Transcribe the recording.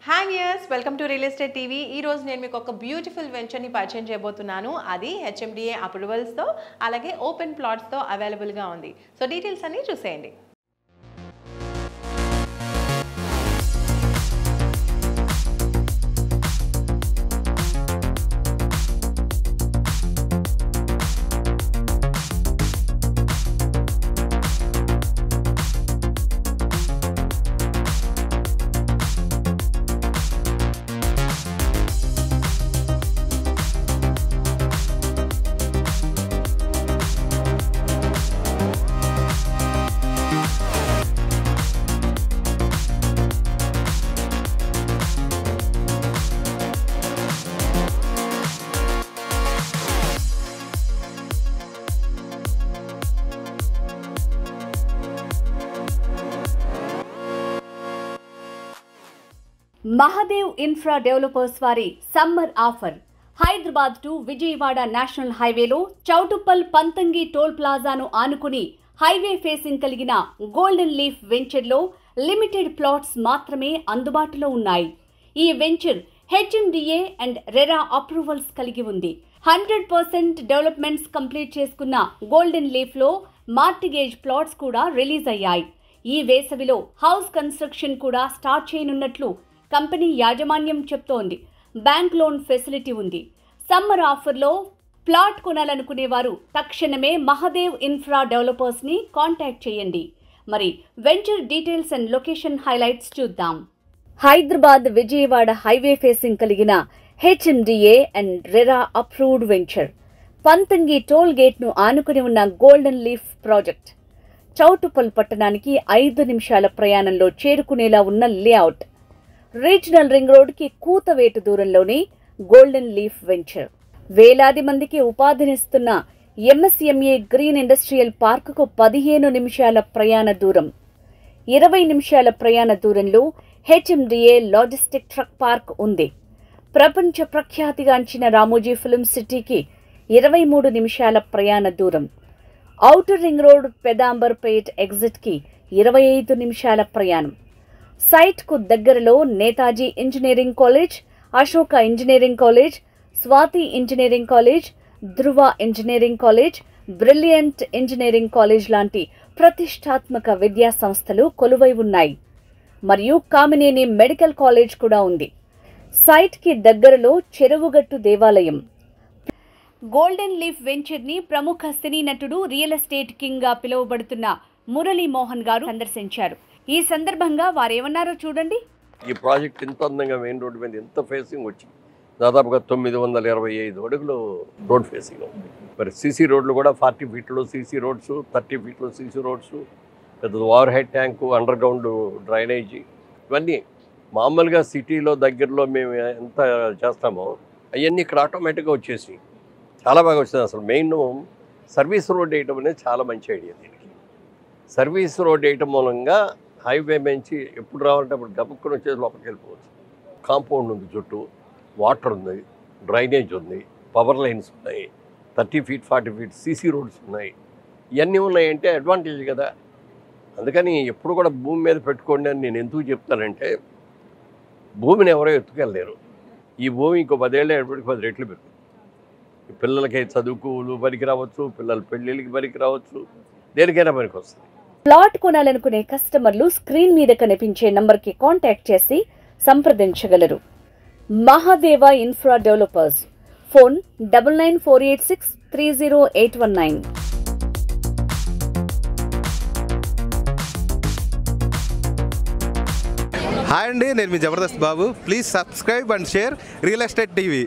Hi viewers, welcome to real estate TV. ఈ రోజు నేను మీకు ఒక బ్యూటిఫుల్ వెంచర్ని పరిచయం చేయబోతున్నాను. అది హెచ్ఎండిఏ అప్రూవల్స్తో అలాగే ఓపెన్ ప్లాట్స్తో అవైలబుల్గా ఉంది. సో డీటెయిల్స్ అన్నీ చూసేయండి. మహదేవ్ ఇన్ఫ్రా డెవలపర్స్ వారి summer offer. Hyderabad to Vijayawada national హైవేలో చౌటుప్పల్ పంతంగి టోల్ ప్లాజాను ఆనుకుని హైవే ఫేసింగ్ కలిగిన గోల్డెన్ లీఫ్ వెంచర్లో లిమిటెడ్ ప్లాట్స్ మాత్రమే అందుబాటులో ఉన్నాయి. ఈ venture HMDA and RERA approvals కలిగి ఉంది. 100% డెవలప్మెంట్స్ కంప్లీట్ చేసుకున్న గోల్డెన్ లీఫ్లో మార్టిగేజ్ ప్లాట్స్ కూడా రిలీజ్ అయ్యాయి. ఈ వేసవిలో హౌస్ కన్స్ట్రక్షన్ కూడా స్టార్ట్ చేయనున్నట్లు కంపెనీ యాజమాన్యం చెప్తోంది. బ్యాంక్ లోన్ ఫెసిలిటీ ఉంది. సమ్మర్ ఆఫర్లో ప్లాట్ కొనాలనుకునేవారు తక్షణమే మహదేవ్ ఇన్ఫ్రా డెవలపర్స్ని కాంటాక్ట్ చేయండి. మరి venture details and location highlights చూద్దాం. హైదరాబాద్ విజయవాడ హైవే ఫేసింగ్ కలిగిన HMDA and RERA approved venture Pantangi toll గేట్ను ఆనుకుని ఉన్న గోల్డెన్ లీఫ్ ప్రాజెక్ట్. చౌటుప్పల్ పట్టణానికి 5 నిమిషాల ప్రయాణంలో చేరుకునేలా ఉన్న లేఅవుట్. రీజనల్ రింగ్ రోడ్కి కూతవేటు దూరంలోనే గోల్డెన్ లీఫ్ వెంచర్. వేలాది మందికి ఉపాధినిస్తున్న ఎంఎస్ఎంఏ గ్రీన్ ఇండస్ట్రియల్ పార్కుకు 15 నిమిషాల ప్రయాణ దూరం. 20 నిమిషాల ప్రయాణ దూరంలో హెచ్ఎండిఏ లాజిస్టిక్ ట్రక్ పార్క్ ఉంది. ప్రపంచ ప్రఖ్యాతిగాంచిన రామోజీ ఫిల్మ్ సిటీకి 23 నిమిషాల ప్రయాణ దూరం. ఔటర్ రింగ్ రోడ్ పెదాంబర్పేట్ ఎగ్జిట్కి 25 నిమిషాల ప్రయాణం. సైట్కు దగ్గరలో Netaji engineering college, Ashoka engineering college, Swathi engineering college, Dhruva engineering college, brilliant engineering college లాంటి ప్రతిష్టాత్మక విద్యా సంస్థలు కొలువై ఉన్నాయి. మరియు కామినేని మెడికల్ కాలేజ్ కూడా ఉంది. సైట్కి దగ్గరలో చెరువుగట్టు దేవాలయం. గోల్డెన్ లీఫ్ వెంచర్ని ప్రముఖ సినీ నటుడు, రియల్ ఎస్టేట్ కింగ్ గా పిలువబడుతున్న మురళీ మోహన్ గారు సందర్శించారు. ఈ సందర్భంగా వారేమన్నారో చూడండి. ఈ ప్రాజెక్ట్ ఇంత అందంగా మెయిన్ రోడ్డు మీద ఎంత ఫేసింగ్ వచ్చింది. దాదాపుగా 925 అడుగులు రోడ్ ఫేసింగ్ ఉంది. మరి సీసీ రోడ్లు కూడా 40 ఫీట్లో సీసీ రోడ్స్, 30 ఫీట్లో సీసీ రోడ్స్, పెద్ద over head tank, under ground drainage, ఇవన్నీ మామూలుగా సిటీలో దగ్గరలో మేము ఎంత చేస్తామో అవన్నీ ఇక్కడ ఆటోమేటిక్గా వచ్చేసి చాలా బాగా వచ్చింది. అసలు మెయిన్ సర్వీస్ రోడ్ వేయటం అనేది చాలా మంచి ఐడియా. దీనికి సర్వీస్ రోడ్ వేయటం మూలంగా హైవే నుంచి ఎప్పుడు రావాలంటే అప్పుడు గబుక్కుని వచ్చేసి లోపలికి వెళ్ళిపోవచ్చు. కాంపౌండ్ ఉంది, చుట్టూ వాటర్ ఉంది, డ్రైనేజ్ ఉంది, పవర్ లైన్స్ ఉన్నాయి, 30 ఫీట్ 40 ఫీట్ సీసీ రోడ్స్ ఉన్నాయి. ఇవన్నీ ఉన్నాయంటే అడ్వాంటేజ్ కదా. అందుకని ఎప్పుడు కూడా భూమి మీద పెట్టుకోండి అని నేను ఎందుకు చెప్తానంటే, భూమిని ఎవరో ఎత్తుకెళ్ళలేరు. ఈ భూమి ఇంకో 10 ఏళ్ళ 10 రెట్లు పెరుగుతుంది. పిల్లలకి చదువుకులు పనికి రావచ్చు, పిల్లల పెళ్ళిళ్ళకి పనికి రావచ్చు, దేనికైనా పనికి వస్తుంది. ప్లాట్ కొనాలనుకునే కస్టమర్లు స్క్రీన్ మీద కనిపించే నంబర్కి కాంటాక్ట్ చేసి సంప్రదించగలరు. Mahadeva infra developers. Phone 9948630819. Hi అండి, నేను మీ Jabardasth Babu. Please subscribe and share real estate TV.